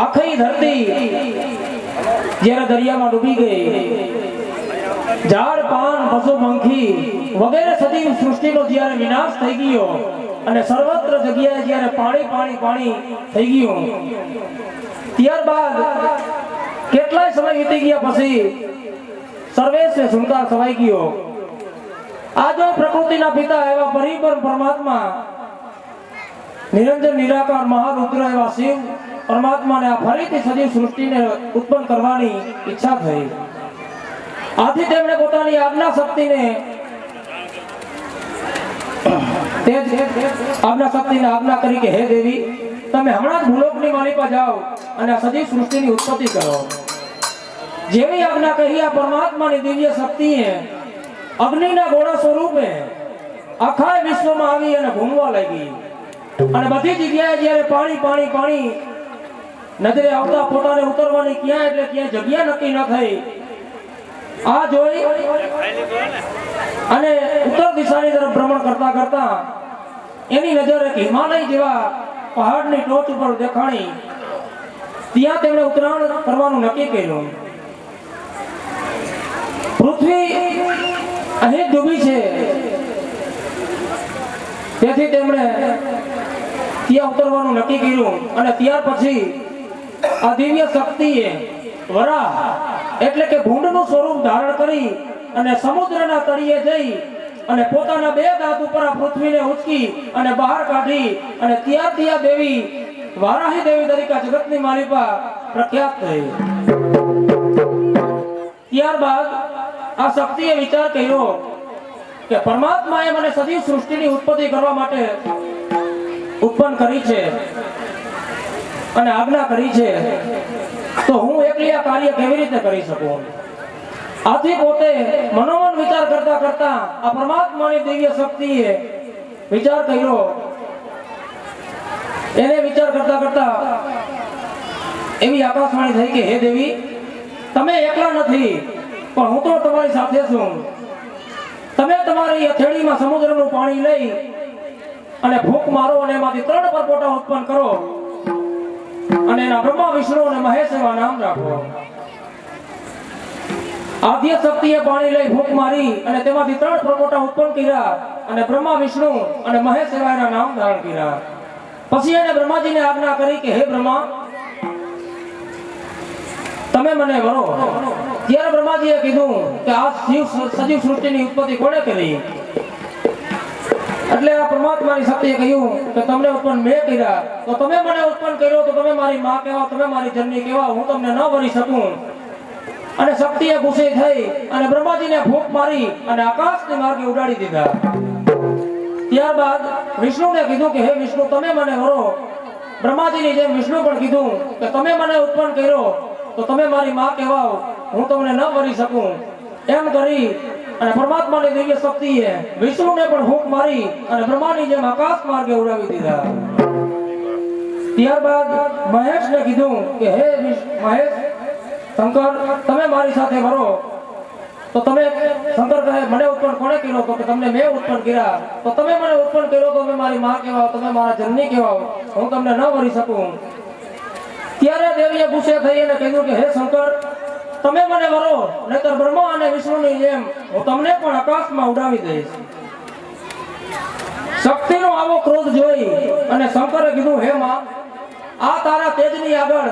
આખી ધરતી જ્યારે દરિયામાં ડૂબી ગઈ, ઝાડ પાન પશુ પંખી વગેરે સજીવ સૃષ્ટિનો જ્યારે વિનાશ થઈ ગયો અને સર્વત્ર જગ્યાએ જ્યારે પાણી પાણી પાણી થઈ ગયું, ત્યારબાદ કેટલાય સમય વીતી ગયા પછી સર્વેશ્વર સુનકાર સવાઈ ગયો. આ જો પ્રકૃતિના પિતા એવા પરિપૂર્ણ પરમાત્મા, નિરંજન નિરાકાર મહારુદ્ર એવા શિવ પરમાત્માને આ ફરીથી સજીવ સૃષ્ટિને ઉત્પન્ન કરવાની ઈચ્છા થઈ. આથી તેમણે પોતાની આજ્ઞા શક્તિને આજ્ઞા કરી કે હે દેવી, તમે હમણાં જ ભૂલોકની માલિકા જાઓ અને આ સજીવ સૃષ્ટિની ઉત્પત્તિ કરો. જેવી આજ્ઞા કહી આ પરમાત્માની દિવ્ય શક્તિએ અગ્નિના ગોળા સ્વરૂપે આખા વિશ્વમાં આવી અને ઘૂમવા લાગી અને બધી જગ્યાએ જ્યારે પાણી પાણી પાણી નજરે આવતા પોતાને ઉતરવાની ક્યાં એટલે ક્યાં જગ્યા નક્કી ન થઈ. આ જોઈ અને ઉત્તર દિશાની તરફ ભ્રમણ કરતા કરતા એની નજર એક હિમાલય જેવા પહાડની ટોચ ઉપર દેખાણી. ત્યાં તેમણે ઉતરાણ કરવાનું નક્કી કર્યું. પૃથ્વી અહીં ડૂબી છે, તેથી તેમણે ત્યાં ઉતરવાનું નક્કી કર્યું અને ત્યાર પછી આ દિવ્ય શક્તિએ વરાહ એટલે કે ભૂંડનું સ્વરૂપ ધારણ કરી અને સમુદ્રના તળિયે જઈ અને પોતાના બે દાંત ઉપર આ પૃથ્વીને ઉંચકી અને બહાર કાઢી અને ત્યારથી આ દેવી વારાહી દેવી તરીકે જગતની માલિકા પ્રખ્યાત થઈ. ત્યારબાદ આ શક્તિએ વિચાર કર્યો કે પરમાત્માએ મને સજીવ સૃષ્ટિની ઉત્પત્તિ કરવા માટે ઉત્પન્ન કરી છે અને આજ્ઞા કરી છે, તો હું એકલી આ કાર્ય કેવી રીતે કરી શકું? આથી પોતે મનોમન વિચાર કરતા કરતા આ પરમાત્માની દિવ્ય શક્તિએ વિચાર કર્યો. એને વિચાર કરતા કરતા એવી આકાશવાણી થઈ કે હે દેવી, તમે એકલા નથી પણ હું તો તમારી સાથે છું. તમે તમારી હથેળીમાં સમુદ્રનું પાણી લઈ અને ફૂંક મારો અને એમાંથી 3 પરપોટા ઉત્પન્ન કરો અને એના બ્રહ્મા વિષ્ણુ અને મહેશ એવા નામ રાખો. આદ્ય શક્તિએ પાણી લઈ ફૂંક મારી અને તેમાંથી 3 પરપોટા ઉત્પન્ન કર્યા અને બ્રહ્મા વિષ્ણુ અને મહેશ એવા એના નામ ધારણ કર્યા. પછી એને બ્રહ્માજીને આજ્ઞા કરી કે હે બ્રહ્મા, તમે મને વરો. ત્યારે બ્રહ્માજીએ કીધું કે આ સજીવ સૃષ્ટિની ઉત્પત્તિ કોણે કરી? એટલે આ પરમાત્માની શક્તિએ કહ્યું કે તમને ઉત્પન્ન મેં કર્યા, તો તમે મને ઉત્પન્ન કર્યો તો તમે મારી માં કહેવા, તમે મારી જનની કહેવા, હું તમને ન વરી શકું. અને શક્તિએ ગુસ્સે થઈ અને બ્રહ્માજીને ફૂંક મારી અને આકાશની માર્ગે ઉડાડી દીધા. ત્યારબાદ વિષ્ણુને કીધું કે હે વિષ્ણુ, તમે મને વરો. બ્રહ્માજીની જેમ વિષ્ણુ પણ કીધું કે તમે મને ઉત્પન્ન કર્યો તો તમે મારી માં કહેવાઓ, હું તમને ન વરી શકું. એમ કરી અને પરમાત્માની દિવ્ય શક્તિએ વિષ્ણુને પણ ફૂંક મારી અને બ્રહ્માની જેમ આકાશ માર્ગે ઉડાવી દીધા. ત્યારબાદ મહેશને કીધું કે હે મહેશ, શંકર, તમે મારી સાથે વરો. તો તમે શંકર કહે મને ઉત્પન્ન કોણે કર્યો? તો કે તમને મેં ઉત્પન્ન કર્યા. તો તમે મને ઉત્પન્ન કર્યો તો તમે મારી માં કહેવાઓ, તમે મારા જનની કહેવાઓ, હું તમને ન વરી શકું. ત્યારે દેવીએ ગુસ્સે થઈ અને કહ્યું કે હે શંકર, તમે મને વરો, નહીતર બ્રહ્મા અને વિષ્ણુની જેમ હું તમને પણ આકાશમાં ઉડાવી દઈશ. શક્તિનો આવો ક્રોધ જોઈ અને શંકરે કીધું હે માં, આ તારા તેજની આગળ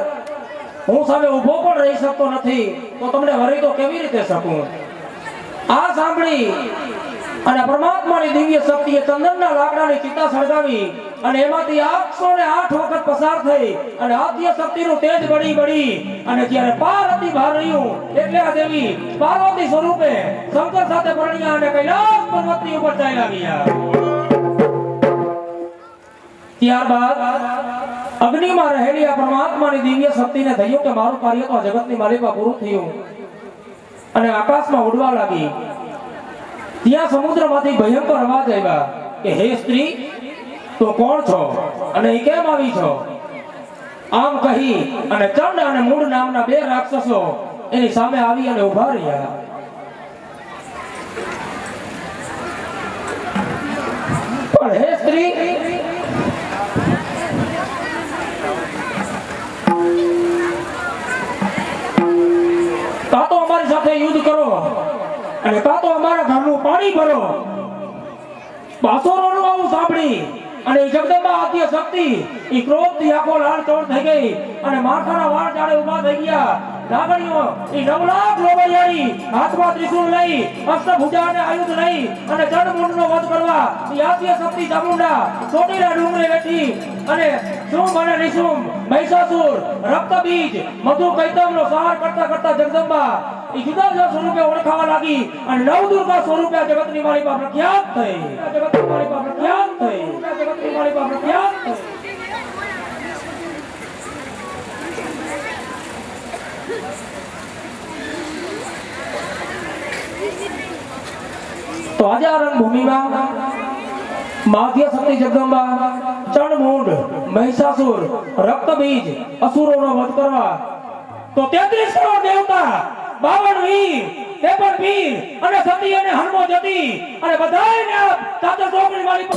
હું સામે ઊભો પણ રહી શકતો નથી, તો તમને વરી તો કેવી રીતે શકું? આ સાંભળી અને પરમાત્માની દિવ્ય શક્તિએ ચંદનના લાકડાની ચિતા સળગાવી અને એમાંથી 808 વખત પસાર થઈ અને આદ્ય શક્તિનું તેજ બળી બળી અને જ્યારે પાર્વતી બહાર રહ્યું એટલે આ દેવી પાર્વતી સ્વરૂપે શંકર સાથે પરણ્યા અને કૈલાસ પર્વતની ઉપર ચાલ્યા ગયા. ત્યારબાદ અગ્નિમાં રહેલી આ પરમાત્માની દિવ્ય શક્તિને થયું કે મારું કાર્ય તો જગતની માલિકા પૂરું થયું અને આકાશમાં ઉડવા લાગી. ત્યાં સમુદ્રમાંથી ભયંકર અવાજ આવ્યા કે હે સ્ત્રી, તો કોણ છો અને એ કેમ આવી છો? આમ કહી અને ચંડ અને મૂળ નામના 2 રાક્ષસો એની સામે આવી અને ઉભા રહ્યા. પણ હે સ્ત્રી, અને કાં તો અમારા ઘરનું પાણી ભરો. બાસોરોનું આવું સાંભળી અને જગદંબા આદ્ય શક્તિ ઈ ક્રોધથી આખો લાલચોળ થઈ ગઈ અને માથાના વાળ જાડે ઊભા થઈ ગયા. લાગણીઓ ઈ 9 લાખ લોબડિયાળી હાથમાં ત્રિશૂળ લઈ અષ્ટભુજા અને આયુધ લઈ અને ચંડમુંડનો વધ કરવા ઈ આદ્ય શક્તિ ચામુંડા ચોટીલા ડુંગરે બેઠી અને શુંભ અને નિશુંભ મહિષાસુર રક્તબીજ મધુ કૈતવનો સંહાર કરતા કરતા જગદંબા ઈ જુદા જુદા સ્વરૂપે ઓળખાવા લાગી અને નવદુર્ગા સ્વરૂપે જગતની માલિકા પ્રખ્યાત થઈ. જગતની માલિકા પ્રખ્યાત થઈ. જગતની માલિકા પ્રખ્યાત થઈ. તો આજે આ રણભૂમિમાં માધ્ય શક્તિ જગદંબા ચંડમુંડ મહિષાસુર રક્તબીજ અસુરોનો વધ કરવા તો 33 કરોડ દેવતા 52 વીર 53 વીર અને સતી અને હનુમો જતી અને બધાયને સાથે ચોકડી મારી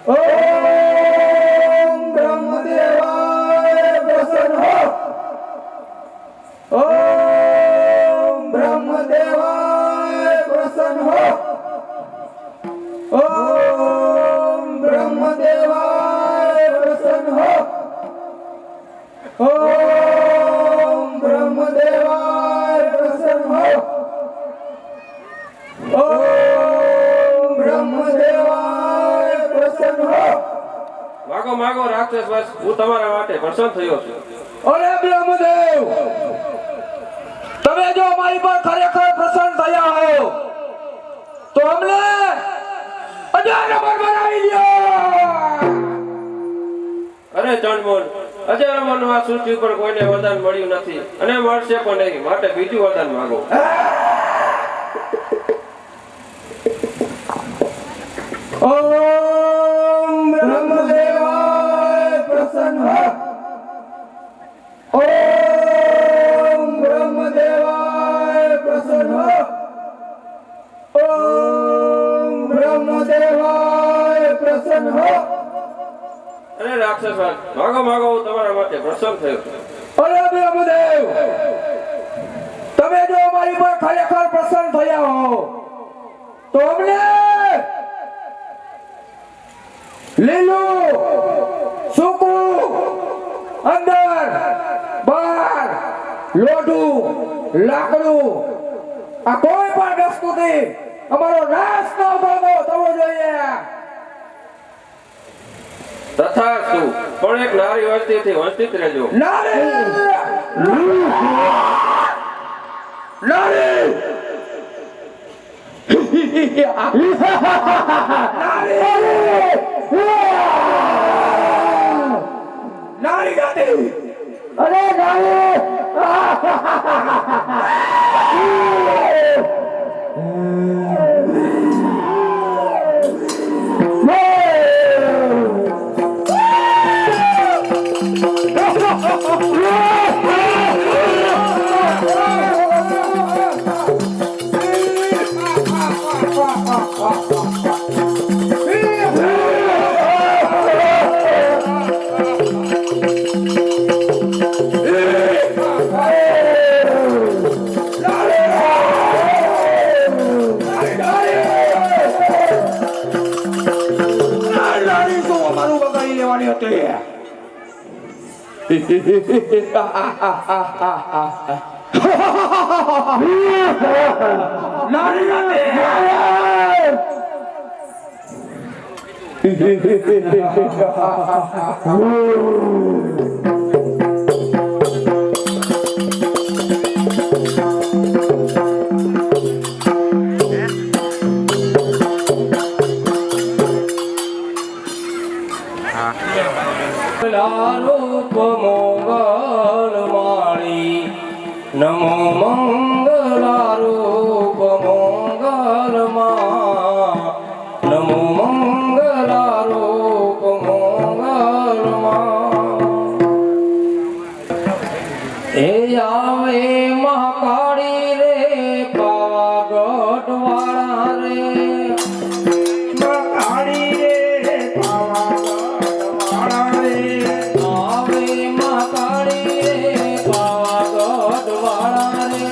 ઓમ બ્રહ્મદેવાય પ્રસન્ન હો. ઓમ બ્રહ્મદેવાય પ્રસન્ન હો. ઓમ બ્રહ્મદેવાય પ્રસન્ન હો. ઓમ બ્રહ્મદેવાય પ્રસન્ન હો. ઓમ બ્રહ્મદેવાય પ્રસન્ન હો. માગો માગો રાક્ષસ વંશ, હું તમારા માટે પ્રસન્ન થયો છું. અરે બ્રહ્મદેવ, તમે જો અમારી પર ખરેખર પ્રસન્ન થયા હો તો અમને અજાર અમર બનાવી દો. અરે ચંડમોલ, અજર અમરનું આ સૃષ્ટિ ઉપર કોઈને વરદાન મળ્યું નથી અને મળશે પણ નહીં, માટે બીજું વરદાન માગો. ઓમ બ્રહ્મદેવાય પ્રસન્ન હો. ઓમ બ્રહ્મદેવાય પ્રસન્ન હો. ઓમ બ્રહ્મદેવાય પ્રસન્ન હો. અરે રાક્ષસ વંશ, માગો માગો, હું તમારા માટે પ્રસન્ન થયો છું. અરે બ્રહ્મદેવ, તમે જો અમારી પર ખરેખર પ્રસન્ન થયા હો તો અમને લીલું સૂકું અંદર બહાર લોઢું લાકડું આ કોઈ પણ વસ્તુથી અમારો નાશ ન થવો જોઈએ. તથાસ્તુ, પણ એક નારી વસ્તીથી વંચિત રહેજો. નારી નારી નારી ગાતી. અરે નારી રૂપ મોગલ માળી નમો મંગલા રૂપ મોગલ માં નમો મંગલા રૂપ મોગલ માં એ આવે મહાકાળી રે પાવાગઢ વાળા રે મહાકાળી રે પાવાગઢ વાળા રે આવે મહાકાળી રે પાવાગઢ વાળા રે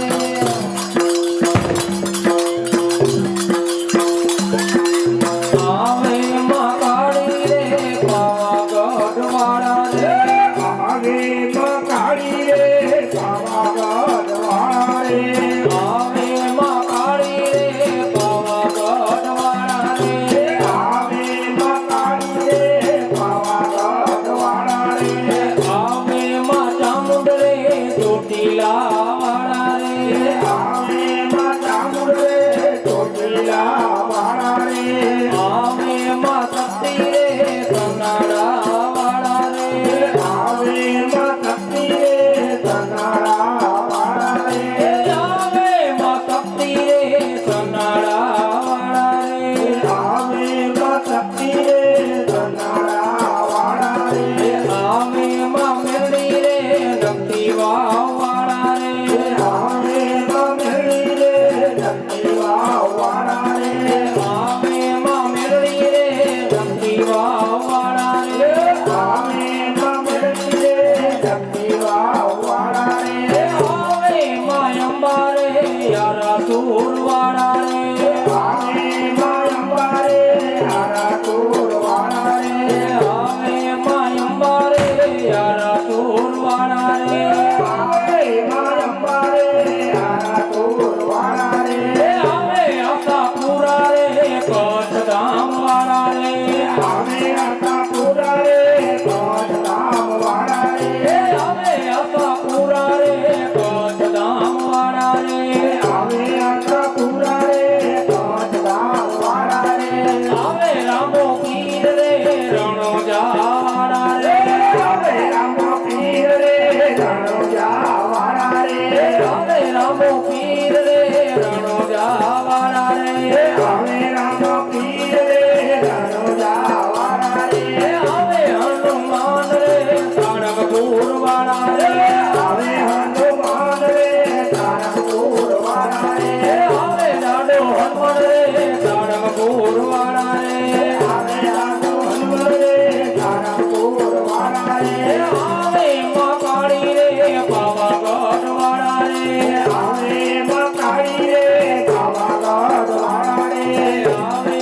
આવે મકાળી રે પાવાગઢ વાળા રે આવે મકાળી રે પાવાગઢ વાળા રે આવે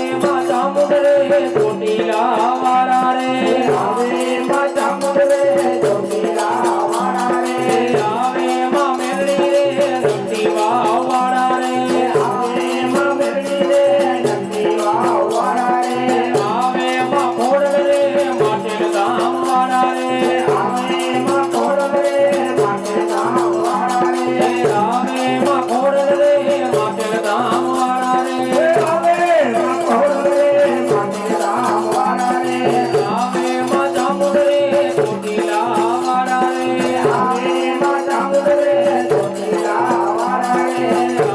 ચામુંડ રે ચોટીલા વાળા રે આવે ચામુંડ રે ચોટીલા વાળા રે આવે મેરડી રે નંદી વાવ વાળા રે આવે મેરડી રે નંદી વાવ વાળા રે આવે ખોડલ રે માટેલ ગામ વાળા રે આવે ખોડલ રે માટેલ ગામ વાળા રે આવે ખોડલ રે માટેલ ગામ વાળા રે આવે ખોડલ રે માટેલ ગામ વાળા રે આવે ચામુંડ રે ચોટીલા વાળા રે આવે ચામુંડ રે ચોટીલા વાળા રે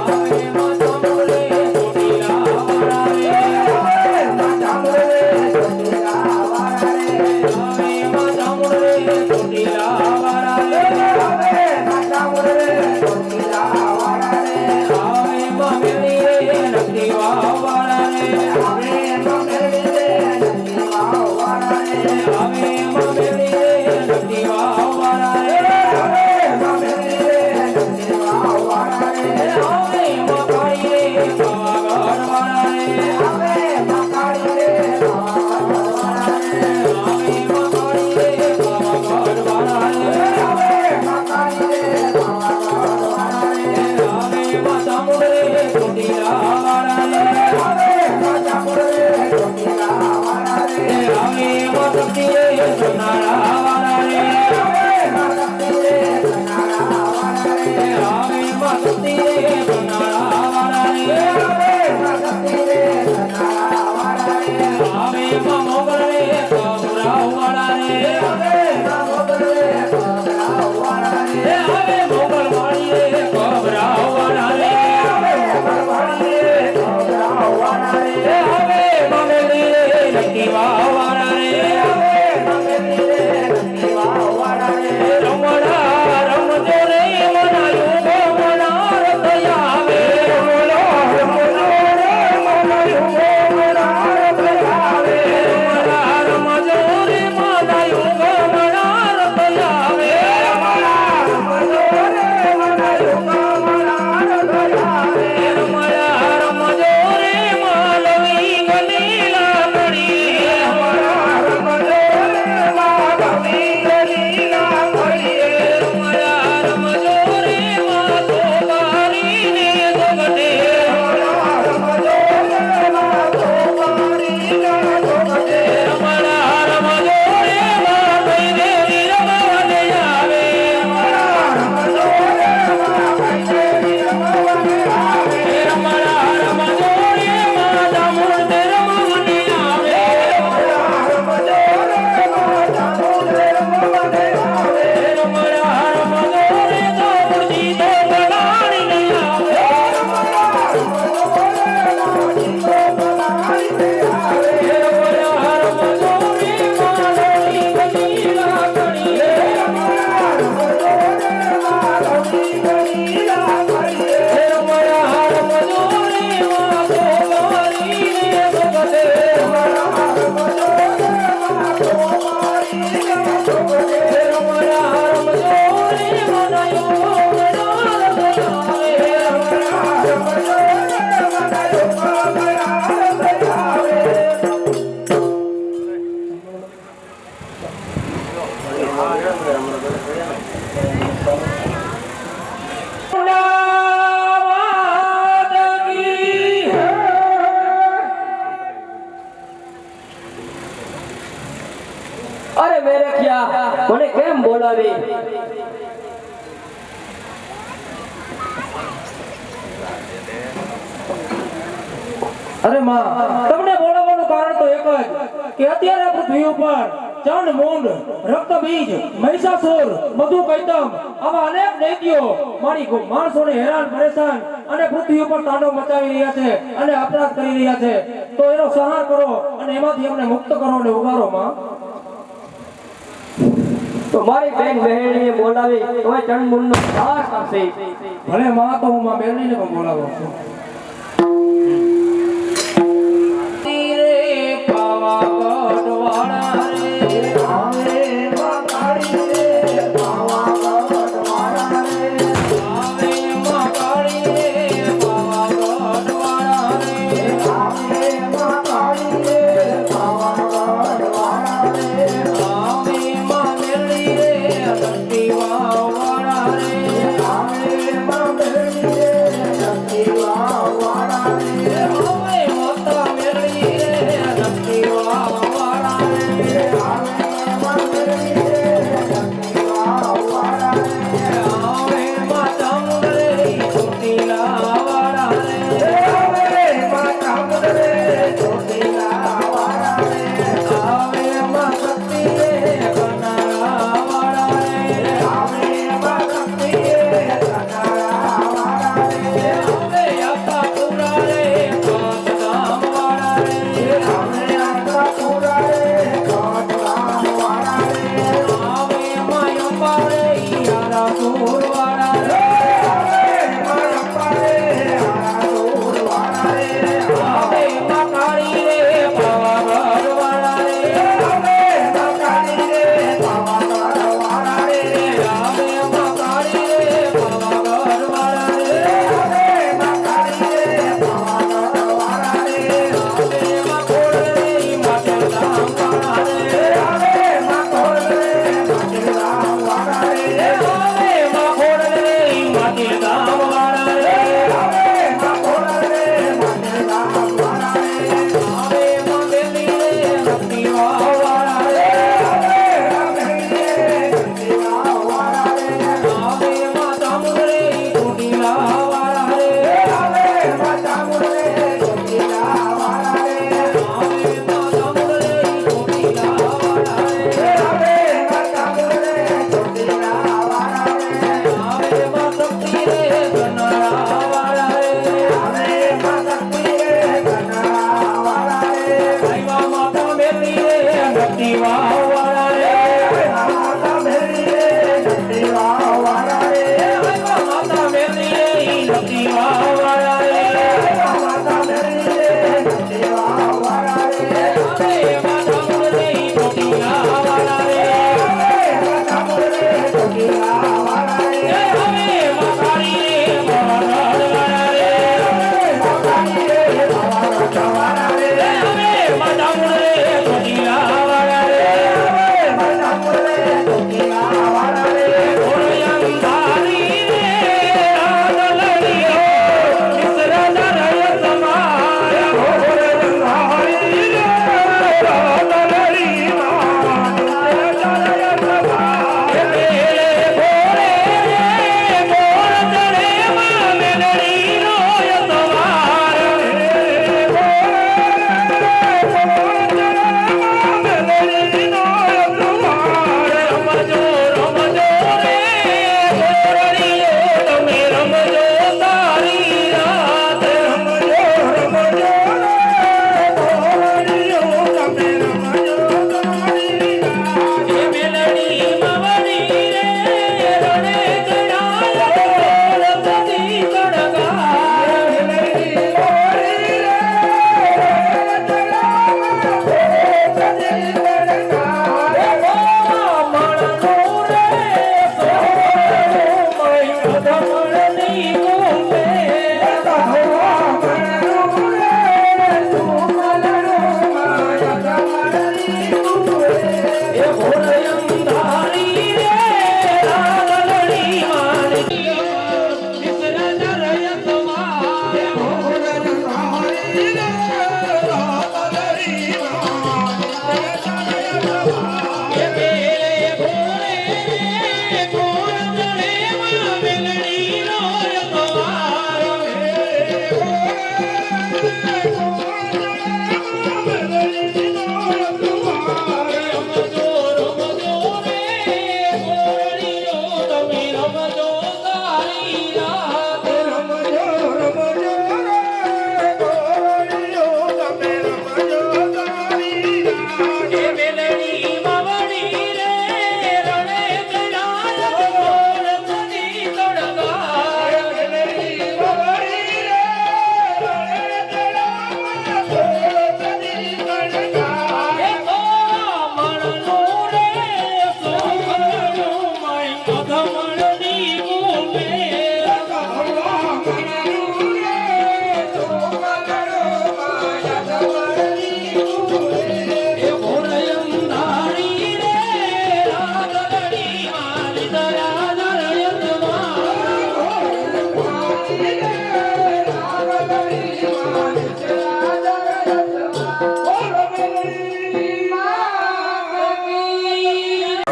આવે ચામુંડ રે ચોટીલા વાળા રે આવે ચામુંડ રે ચોટીલા વાળા રે આવે ચામુંડ રે ચોટીલા વાળા રે આવે ચામુંડ રે ચોટીલા વાળા રે આવે મેરડી રે નંદી વાવ વાળા રે આવે મેરડી રે નંદી વાવ વાળા રે આવે મેરડી રે નંદી વાવ વાળા રે આવે મેરડી રે નંદી વાવ વાળા રે આવે મકાળી રે પાવાગઢ વાળા રે આવે મકાળી રે પાવાગઢ વાળા રે આવે મકાળી રે પાવાગઢ વાળા રે આવે મકાળી રે પાવાગઢ વાળા રે આવે ચામુંડ રે ચોટીલા વાળા રે આવે ચામુંડ રે ચોટીલા વાળા રે આવે શક્તિ રે સોનારા વાળા રે આવે શક્તિ રે સોનારા વાળા રે આવે શક્તિ રે સોનારા વાળા રે આવે શક્તિ રે સોનારા વાળા રે આવે મોગલ રે કબરાવ વાળા રે આવે મોગલ રે કબરાવ વાળા રે આવે મોગલ વાળી રે કબરાવ વાળા રે આવે મોગલ વાળી રે કબરાવ વાળા રે આવે મેરડી રે નંદી વાવ વાળા રે આવે મેરડી રે નંદી વાવ વાળા રે રમણા રમજો રે મનાયું મના રત આવે રમજો રે મનાયું મના રત આવે રમણા રમજો રે મનાયું મના રત આવે રમણા રમજો રે મનાયું મના રત આવે રમણા રમજો રે માલવી ગલીલા મળી રમણા રમજો રે માલવી ગલીલા મળી રમણા રમજો રે માતો મારીને જગડે રમણા રમજો રે માતો મારીને જગડે રમણા રમજો રે માતઈ દેવી રમવાને આવે રમણા રમજો રે માતઈ દેવી રમવાને આવે રમણા રમજો રે માતા મૂર્તિ રમવાને આવે રમણા રમજો રે માતા મૂર્તિ રમવાને આવે રમણા રમજો રે ચામુંડી તો બનાડીને આવે રમણા રમજો રે ચામુંડી તો બનાડીને આવે રમણા રમજો રે માલવી ગલીલા કરી રમણા રમજો રે માલવી ગલીલા કરી રમણા રમજો રે માતો મારીને જગડે રમણા રમજો રે માતો મારીને જગડે રમણા રમજો રે મનાયું મના રત આવે રમણા રમજો રે મનાયું મના રત આવે અરે મેરે ક્યા મને કેમ બોલાવી અરે માં તમને બોલાવવાનું કારણ તો એક જ કે અત્યારે પૃથ્વી ઉપર ચંડ મૂંડ રક્તબીજ મહિષાસુર મધુ કૈતમ આવા અનેક દૈત્યો મારી માણસોને હેરાન પરેશાન અને પૃથ્વી ઉપર તાંડવ મચાવી રહ્યા છે અને અપરાધ કરી રહ્યા છે તો એનો સંહાર કરો અને એમાંથી અમને મુક્ત કરો અને ઉગારો માં તો મારી બેન બહેણીએ બોલાવી તોય ચણમુંડનો નાશ કરશે ભલે માં તો હું માં બેનીને પણ બોલાવું છું પાવાગઢ વાળા રે આવે મકાળી રે આવે માં મેરડી રે શક્તિ વાળા રે આવે માં મેરડી રે શક્તિ વાળા રે આવે માતા મેરડી રે શક્તિ વાળા રે આવે માં મેરડી રે શક્તિ વાળા રે આવે માં ચામુંડ રે ચોટીલા વાળા રે આવે માં ચામુંડ રે ચોટીલા વાળા રે આવે માં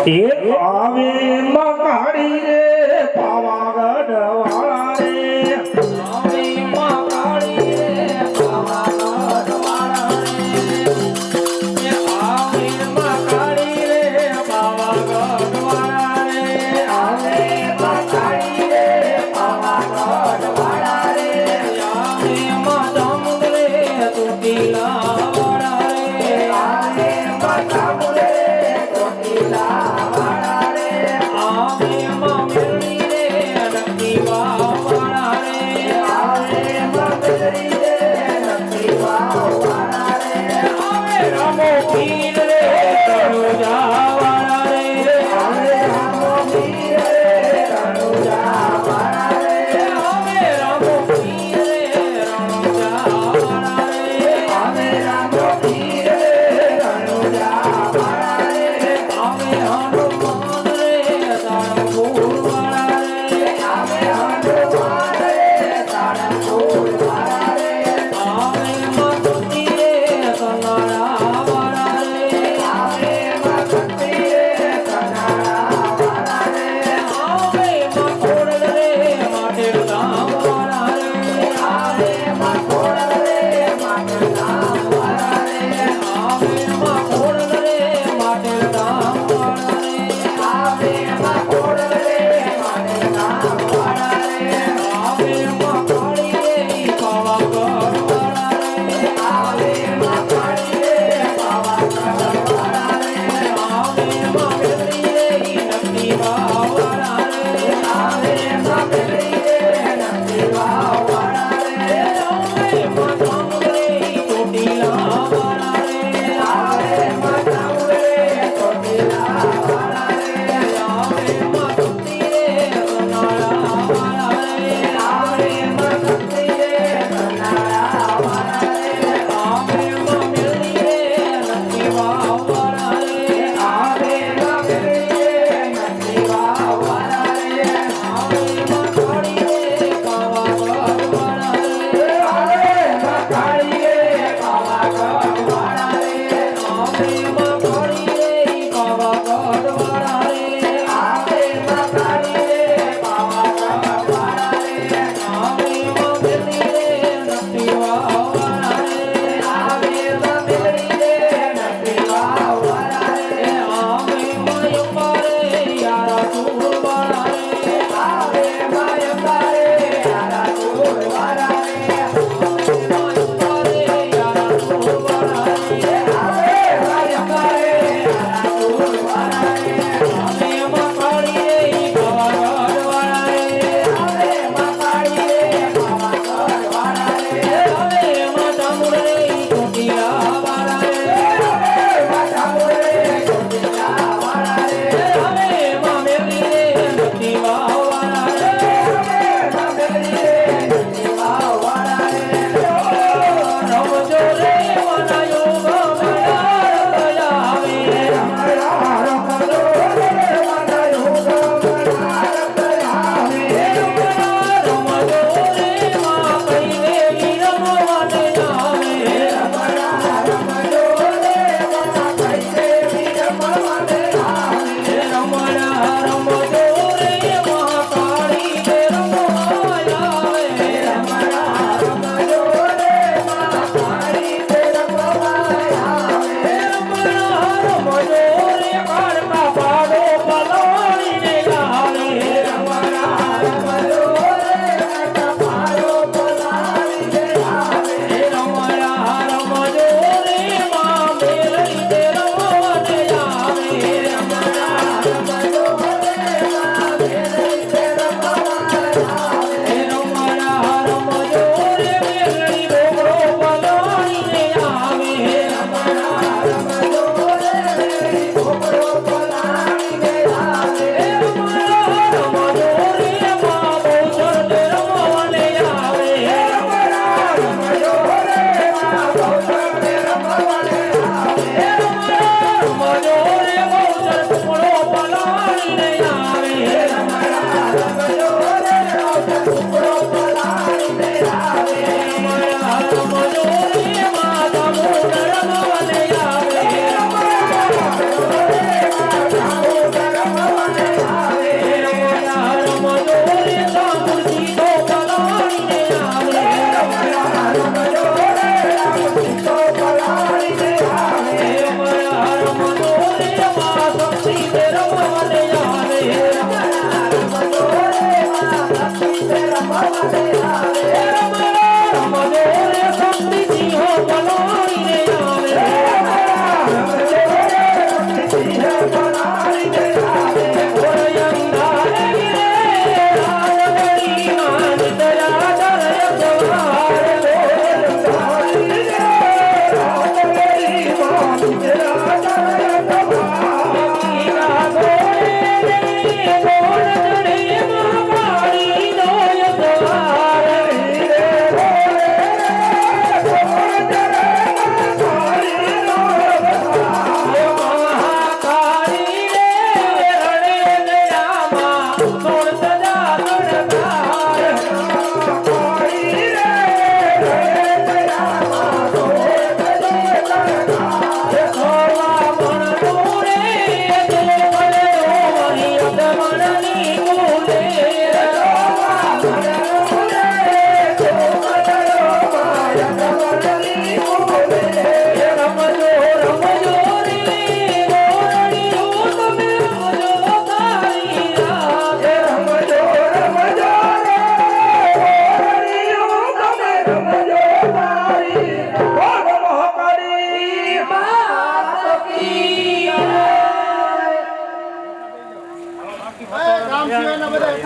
એક આવે મકાડી રે પાવાગઢ વાળા રે આવે માં કાળી રે પાવાગઢ વાળા રે એ આવે માં કાળી રે પાવાગઢ વાળા રે આવે માં કાળી રે પાવાગઢ વાળા રે આવે માં ચામુંડ રે ચોટીલા વાળા રે આવે માં ચામુંડ રે ચોટીલા વાળા રે આવે માં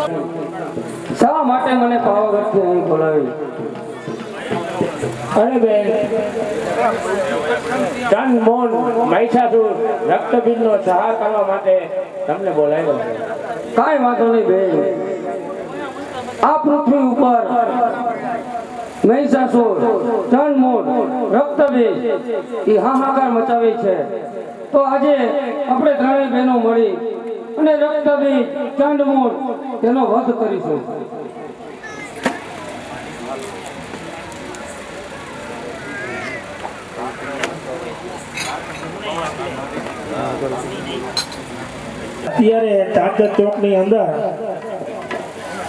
શા માટે મને પાવાગઢથી અહીં બોલાવી? અરે બેન, ચંદ મોન મહિષાસુર રક્તબીજનો સહાર કરવા માટે તમને બોલાવ્યો છે. કાંઈ વાંધો નહીં બેન. આ પૃથ્વી ઉપર મહિષાસુર, ચંડમૂળ, રક્તબીજ એ હાહાકાર મચાવે છે. તો આજે આપણે ત્રણેય બહેનો મળી અને રક્તબીજ, ચંડમૂળ તેનો વધ કરીશું. અત્યારે ચાચર ચોકની અંદર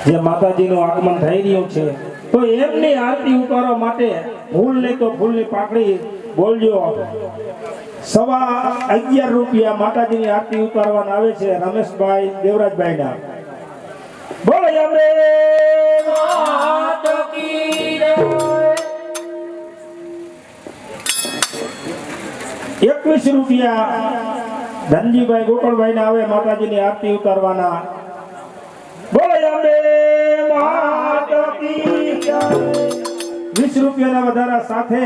જે માતાજીનું આગમન થઈ રહ્યું છે, તો એમની આરતી ઉતારવા માટે ફૂલ નહીં તો ફૂલની પાકડી બોલજો. 11.5 રૂપિયા માતાજીની આરતી ઉતારવાના આવે છે રમેશભાઈ દેવરાજભાઈ ના. બોલો અમે 21 રૂપિયા ધનજીભાઈ ગોકળભાઈ ના આવે માતાજીની આરતી ઉતારવાના. બોલો અંબે માતા કી જય. 20 રૂપિયાના વધારા સાથે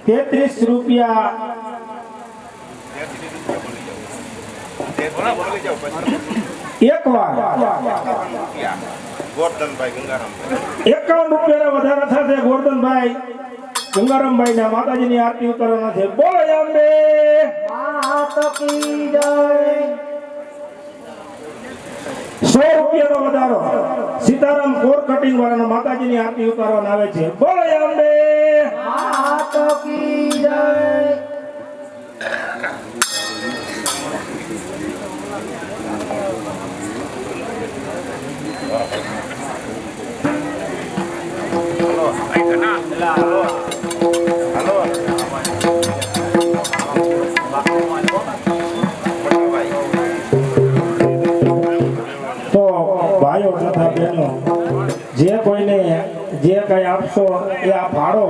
33 રૂપિયા એકવાર. 51 રૂપિયાના વધારા સાથે ગોરધનભાઈ ગંગારામભાઈ ના માતાજીની આરતી ઉતારવાના છે. બોલો અંબે માતા કી જય. 100 રૂપિયાનો વધારો સીતારામ કોર કટિંગ વાળાનો માતાજીની આરતી ઉતારવાના આવે છે. બોલો અંબે માતા કી જય. તો ભાઈઓ તથા બહેનો, જે કોઈને જે કઈ આપશો એ આ ફાળો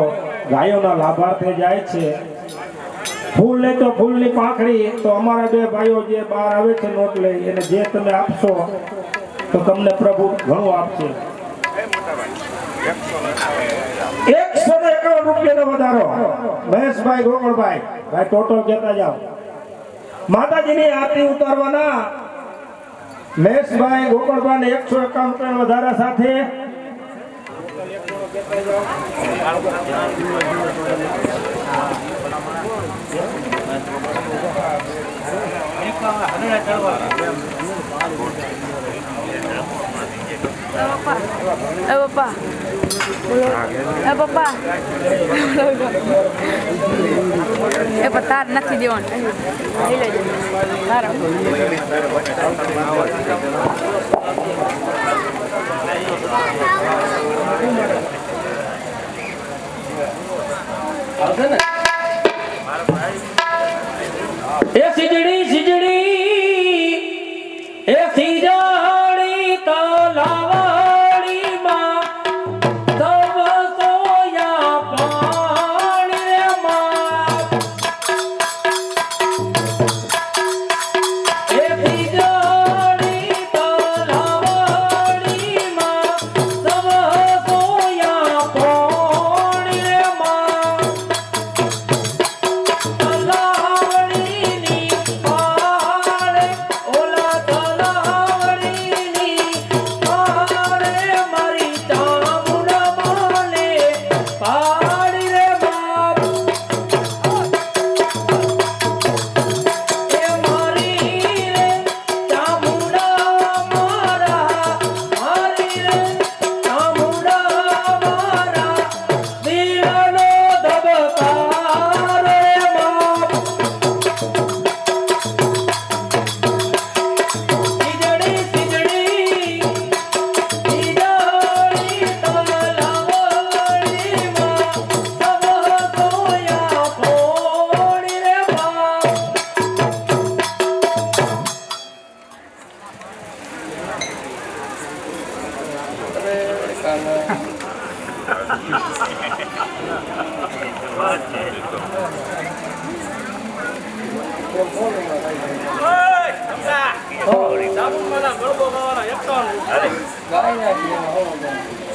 ગાયોના લાભાર્થે જાય છે. ફૂલ લે તો ફૂલની પાંખડી તો અમારા બે ભાઈઓ જે બહાર આવે છે નોટ લઈ, એને જે તમે આપશો તો તમને પ્રભુ ઘણું આપશે. 151 રૂપિયાનો વધારો મહેશભાઈ ગોકળભાઈ ભાઈ ટોટલ કહેતા જાઓ. માતાજીની આરતી ઉતારવાના મહેશભાઈ ગોકળભાઈ 151 રૂપિયા વધારા સાથે એ પતાર નથી દેવાનું લઈ લેજો મારા એ સિજડી સિજડી એ સિજડી તલાવાડી માં સબ સોયા પાણી રે માં. એ સિજડી તલાવાડી માં સબ સોયા પાણી રે માં. તલાવાડીની પાળે ઓલા તલા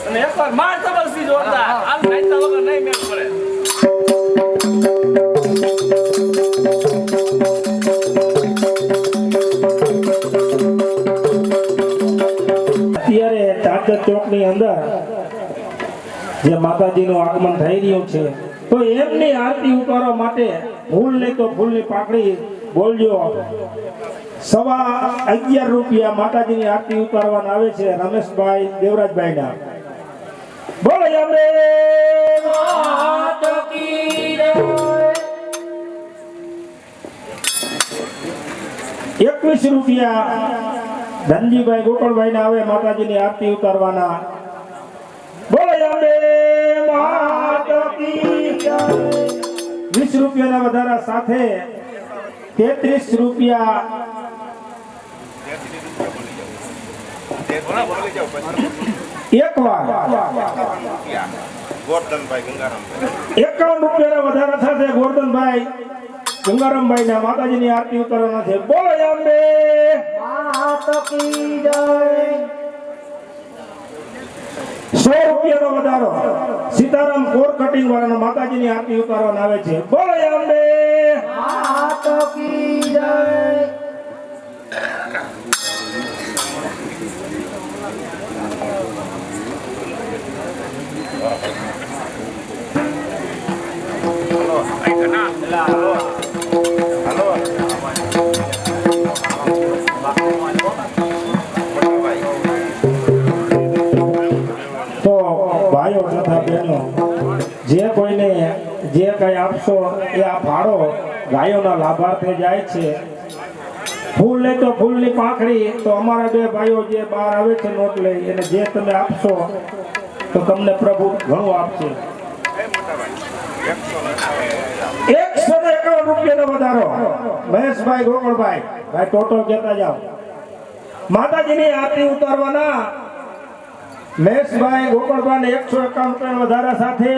અને એકવાર માર તબલસી જોરદાર આમ નાચતા વગર નહીં મેળ પડે. અત્યારે ચાચર ચોકની અંદર જે માતાજીનું આગમન થઈ રહ્યું છે તો એમની આરતી ઉતારવા માટે ફૂલ નહીં તો ફૂલની પાકડી બોલજો. 11.5 રૂપિયા માતાજીની આરતી ઉતારવાના આવે છે રમેશભાઈ દેવરાજભાઈના. બોલો અમે માત કી જય. 21 રૂપિયા ધનજીભાઈ ગોકળભાઈ આવે માતાજીની આરતી ઉતારવાના. બોલો અમે માત કી જય. 20 રૂપિયાના વધારા સાથે 33 રૂપિયા એકવાર 51 રૂપિયાના વધારા સાથે ગોરધનભાઈ ગંગારામભાઈ ના માતાજીની આરતી ઉતારવાના છે. બોલો અંબે માત કી જય. 100 રૂપિયાનો વધારો સીતારામ કોર કટિંગ વાળાના માતાજીની આરતી ઉતારવાના આવે છે. બોલો અંબે માત કી જય. તો ભાઈઓ તથા બહેનો જે કોઈને જે કઈ આપશો એ આ ફાળો ગાયોના લાભાર્થે જાય છે. ફૂલ લે તો ફૂલની પાંખડી તો અમારા બે ભાઈઓ જે બહાર આવે છે નોટ લઈ એને જે તમે આપશો તો તમને પ્રભુ ઘણું આપશે. 151 રૂપિયાનો વધારો મહેશભાઈ ગોકળભાઈ ભાઈ ટોટો કહેતા જાઓ માતાજીની આરતી ઉતારવાના. મહેશભાઈ ગોકળભાઈ 151 રૂપિયા વધારા સાથે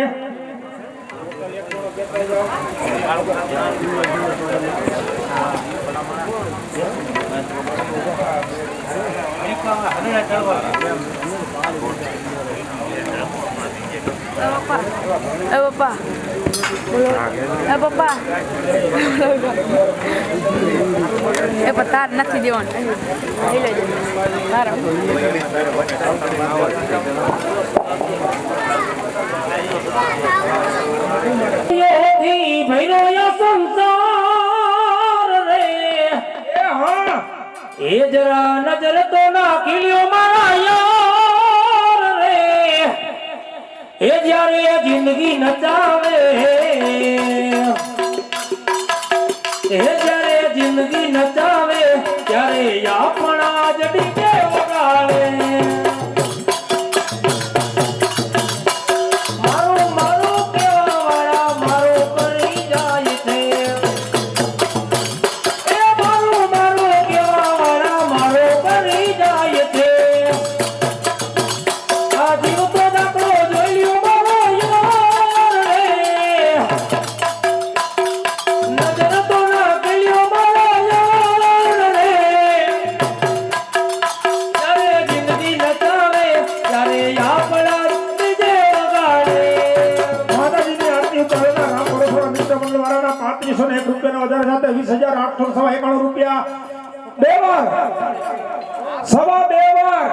પપ્પા પપ્પા એ પતાર નથી દેવાનું લઈ લેજો મારા યોગી ભૈરો યો સંસાર રે. એ જરા નજર તો ના ખીલ્યો મારા યાર રે. એ જ્યારે જિંદગી નચાવે એ જ્યારે જિંદગી નચાવે ત્યારે આપણા જ ડીજે વગાડે. મારું મારું કેવા વાળા મારો કરી જાય છે. એ મારું મારું કેવા વાળા મારો કરી જાય છે. આ જીવ તો દાખલો જોઈ લ્યો મારો યાર રે. નજર તો ના ગયો મારો યાર રે. ત્યારે જિંદગી નચાવે ત્યારે આપણા ડીજે વગાડે. માતાજીની આરતી ઉતારેલા રામ ભરોસા મિત્ર મંડળ વાળાના 3501 રૂપિયાનો વધારા સાથે 20,891 રૂપિયા બે વાર સવા બે વાર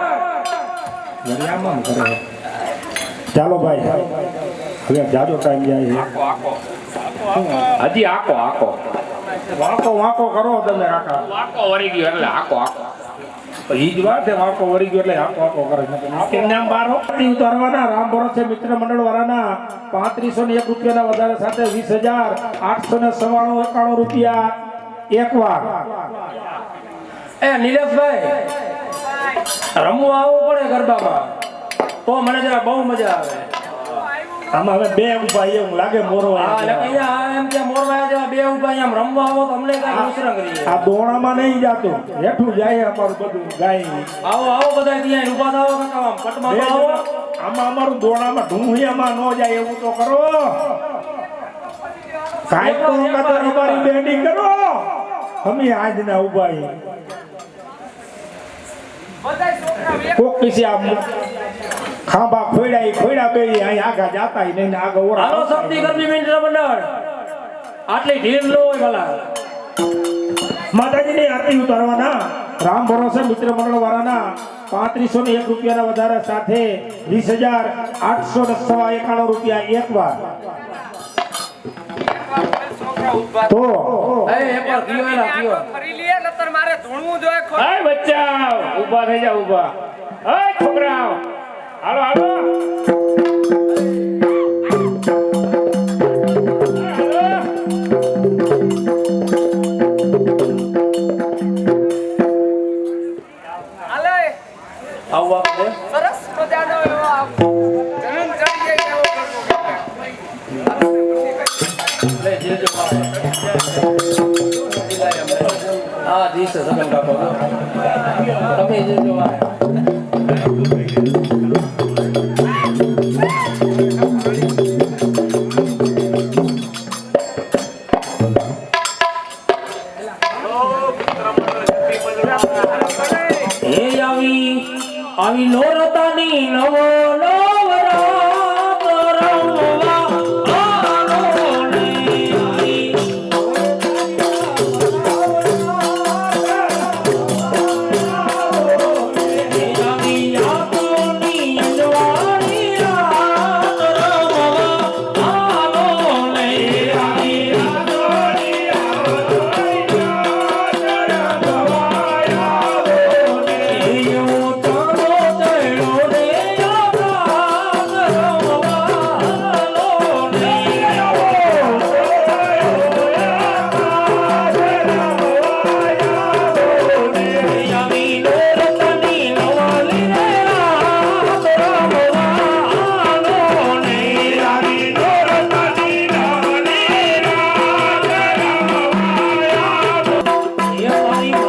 દરિયામાં કરે. ચાલો ભાઈ હવે જાજો ટાઈમ જાય છે. હજી આકો આકો વાંકો વાંકો કરો તમે કાકા. આકો વળી ગયો એટલે આકો આકો. ઈ જ વાત છે વાંકો વળી ગયો એટલે આકો આકો કરે છે. કેમ નામ બારો આરતી ઉતારવાના રામ ભરોસે મિત્ર મંડળ વાળાના 3501 રૂપિયાના વધારા સાથે 20,891 રૂપિયા એકવાર. એ નિલેશભાઈ રમવા આવવું પડે ગરબામાં તો મને જરા બહુ મજા આવે. આમાં હવે બે ઉભા એવું લાગે મોરો હા એટલે અહીંયા એમ કે મોરવાયા જેવા બે ઉભા અહીંયા આમ રમવા આવો તો અમને કાંઈ મુસરંગ રહીએ. આ દોણામાં નહીં જાતું હેઠું જાય અમારું બધું ગાય. આવો આવો બધા ત્યાં ઊભા થાઓ કાકા આમ પટમાં તો આવો. આમાં અમારું દોણામાં ઢૂંઢિયામાં ન જાય એવું તો કરો. કાંઈક તો વખત અમારી બેન્ડિંગ કરો. અમે આજ ના ઉભા બધાય છોકરા એક કોક કિસી આમ ખાંભા ખોયડા બે અહીં આગા જાતા નહીં ને આગળ ઓરા હાલો શક્તિ ગરબી મિત્ર મંડળ આટલી ઢીલ લો હોય ભલા માતાજીની આરતી ઉતારવાના રામ ભરોસે મિત્ર મંડળ વાળાના 3501 રૂપિયાના વધારા સાથે 20,891 રૂપિયા એકવાર છોકરા ઉભા તો એ એકવાર કીઓ એલા કીઓ ફરી લે નતર મારે ધૂણવું જોઈએ ખોટ હાય બચ્ચા ઊભા થઈ જા ઊભા હાય છોકરાઓ હાલો હાલો હાલે આવવા દે સરસ મજાનો એવો જન્મ ચડી જાય એવો કરવો લે જે જો આ દિવસે સગન કાપો તમે જે જો આવી નોરતાની નવો નવ રાત રમવા આલો ને આવી આતોની અજવાળી રાત રમવા આલો ને આવી આતોની અજવાળી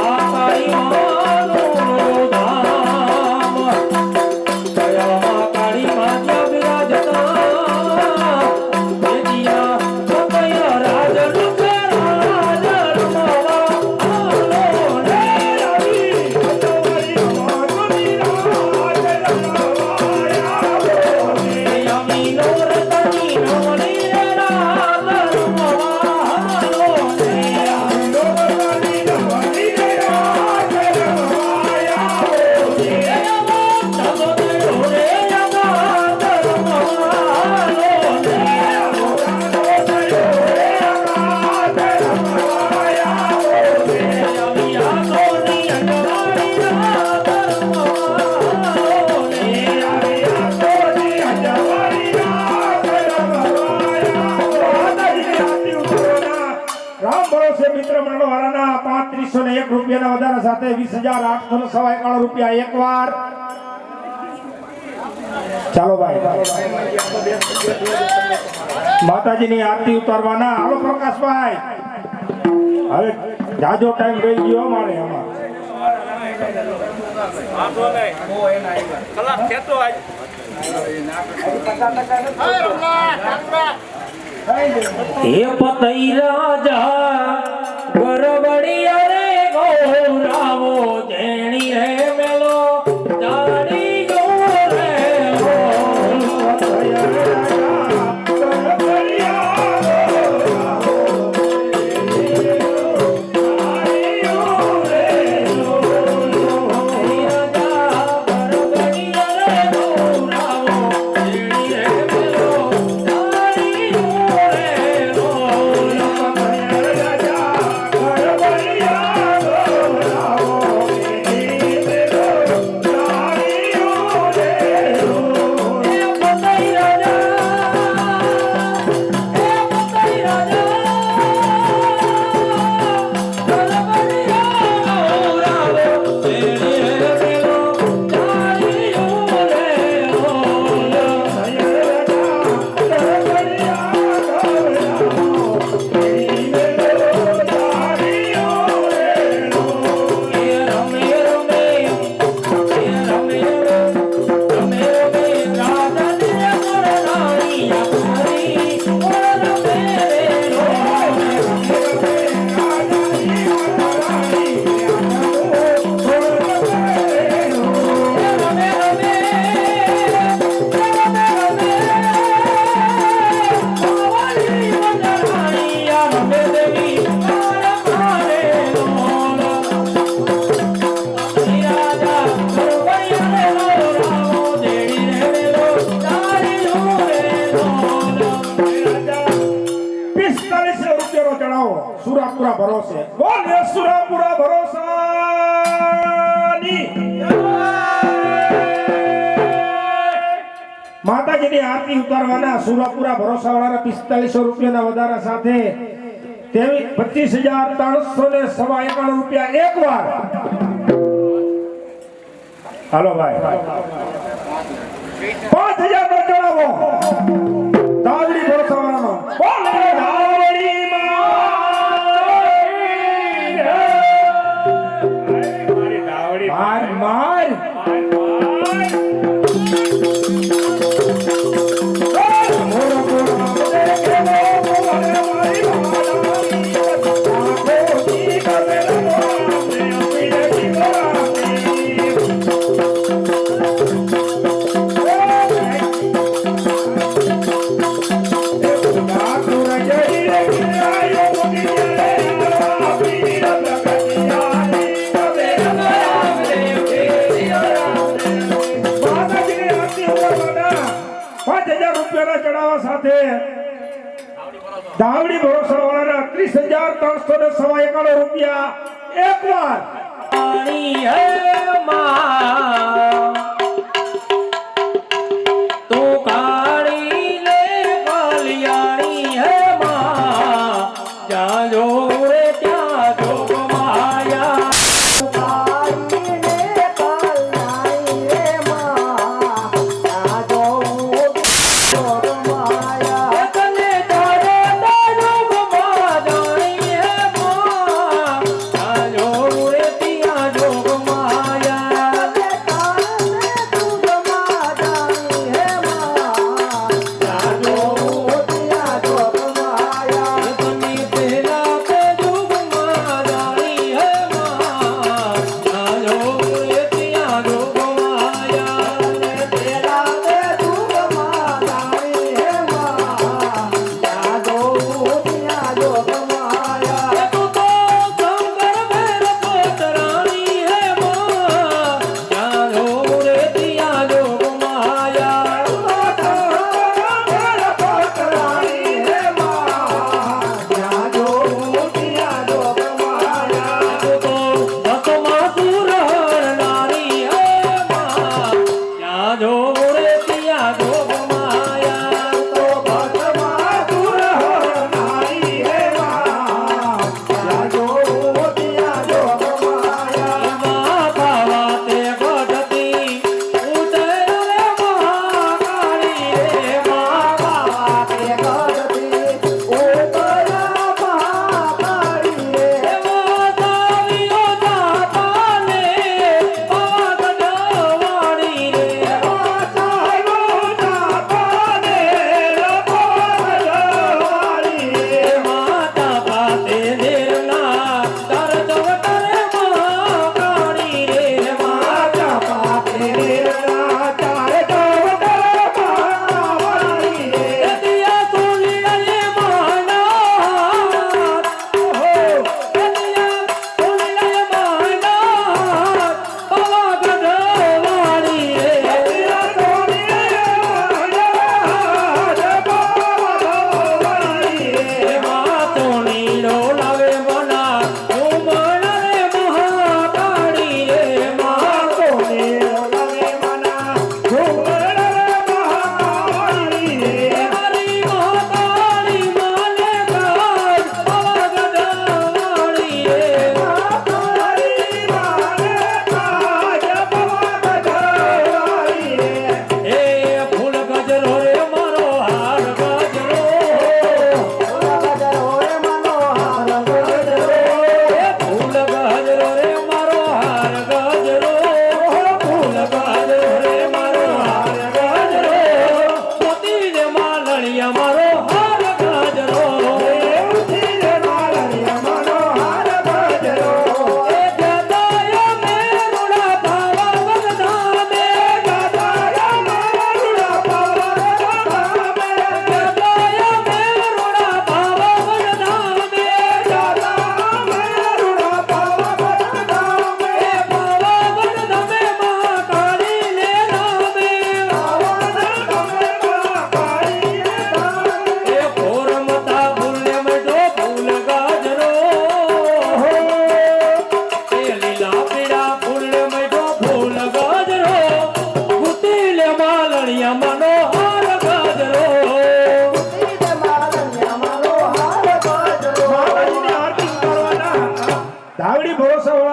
રાત મિત્ર મંડળ વાળાના 3501 રૂપિયાના વધારા સાથે 20,891 રૂપિયા એકવાર ચાલો ભાઈ માતાજીની આરતી ઉતારવાના હાલો પ્રકાશભાઈ હવે જાજો ટાઈમ રહી ગયો મારે આમાં કલાક ખેતો આજ હે પતઈ રાજા ગરબડિયા રે ગોરાવો જેણી રે મેલો જાણી જો રે Yeah. માતાજીની આરતી ઉતારવાના સુરાપુરા ભરોસાવાળાના 4500 રૂપિયાના વધારા સાથે તેવી 25,391 રૂપિયા એકવાર. હાલો ભાઈ 5,000 નો ચડાવો દાવડી ભરોસાવાળાનો. બોલે દાવડી માર માર દાવડી ભરોસાવાળાના 30,391 રૂપિયા એકવાર. પાણી હે માં તો કાળી લે કલ્યાણી હે માં જ્યાં જો રે ત્યાં જોગ માયા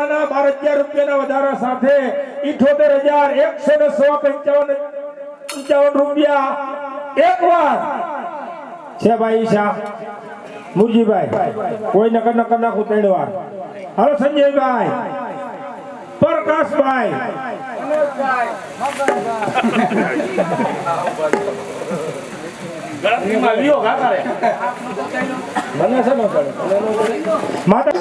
વધારાના 12,000 રૂપિયાના વધારા સાથે 78,155 રૂપિયા એકવાર છે ભાઈ ઈશા મુરજીભાઈ કોઈ નકર નાખું 3 વાર હાલો સંજયભાઈ પ્રકાશભાઈ ગણતરીમાં લ્યો કાકા મને છે ને માતા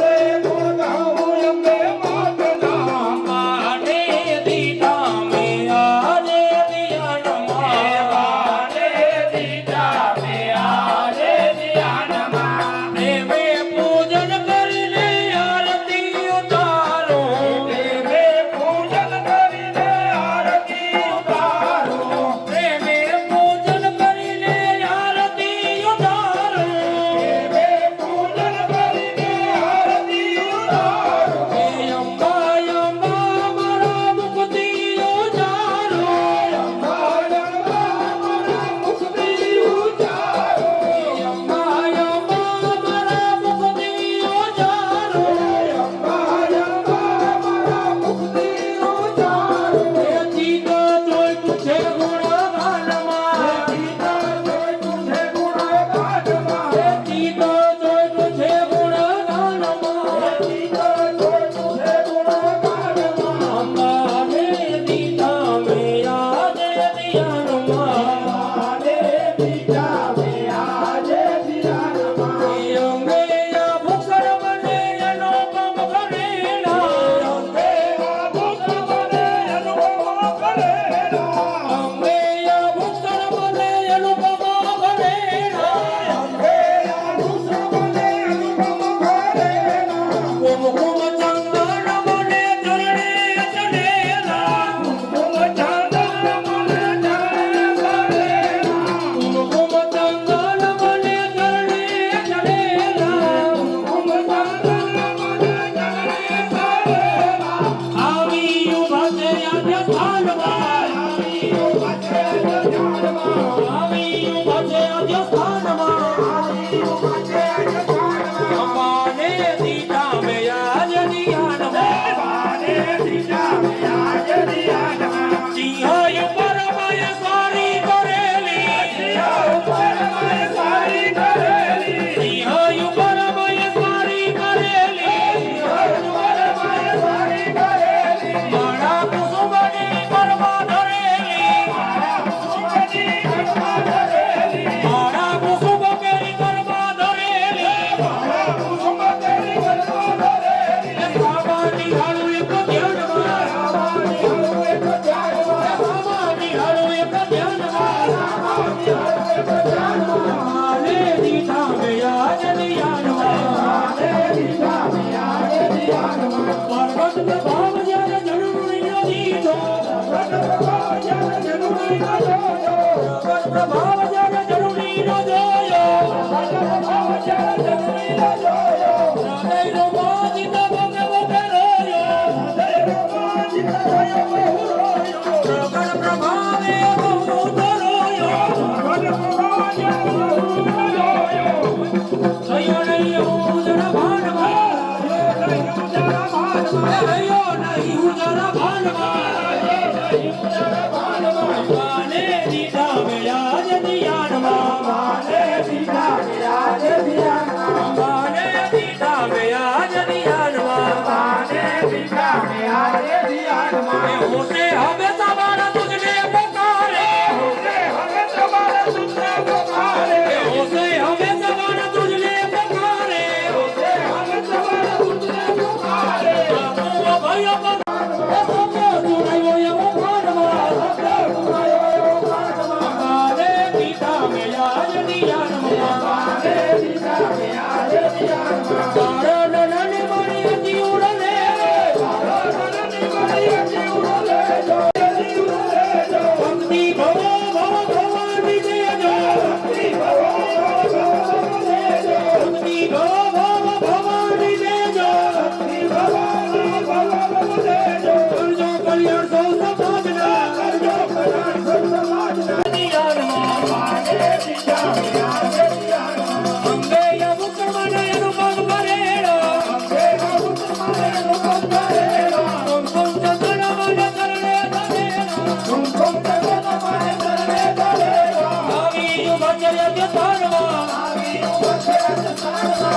અંગે યમુક મને અનુભવ કરેલો અંગે યમુક મને અનુભવ કરેલો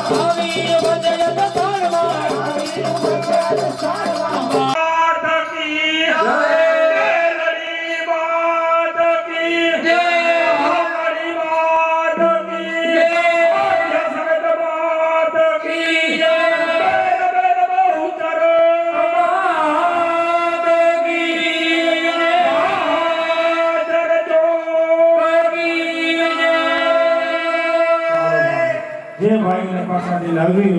આવી વજય તળમાં માત કી જય મેલડી માત કી જય હમારી માત કી જય જગત માત કી જય બેન બહુ ચરો માત કી જય હાજર જોર કી જય જે ભાઈને પાસાથી લાગવી હોય